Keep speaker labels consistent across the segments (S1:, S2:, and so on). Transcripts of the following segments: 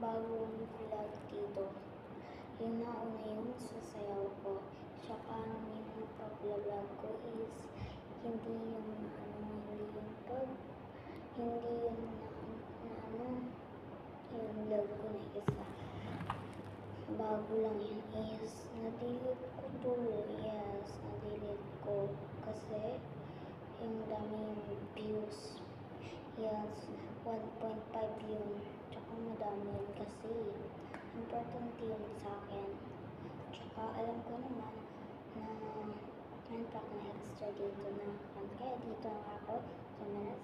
S1: bagong vlog dito. Yung nauna yung sasayaw ko. Tsaka yung pag-vlog ko is hindi yung yung vlog ko na isa. Bago lang yun is na-delete ko tuloy. Yes, na-delete ko kasi yung dami yung views. Yes, 1.5 yun. Tsaka madami yun kasi important yun sa akin. Tsaka alam ko naman na nag-pack na extra dito na kaya dito ako sumunod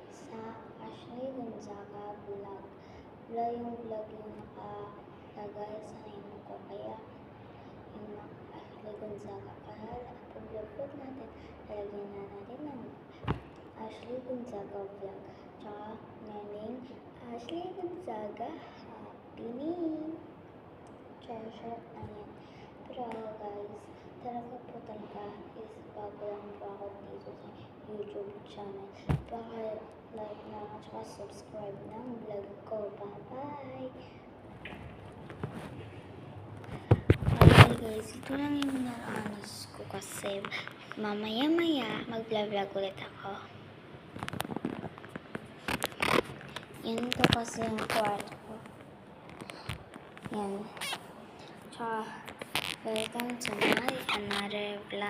S1: sa Ashley Gonzaga vlog. Yung vlog yung nakalagay sa name ko kaya yung Ashley Gonzaga. Kaya pag-upload natin, lalagyan na natin ng Ashley Gonzaga vlog. Tsaka ngayon Ashley Gonzaga Happy Name. Share lang yan. Pero guys, talaga is bago lang po ako dito sa YouTube channel. Baka like na at subscribe ng vlog ko. Bye-bye! Okay guys, ito lang yung naranas ko kasi mamaya mag-vlog ulit ako. Yan ito kasi yung kwarto ko. Yan. Welcome to my another vlog.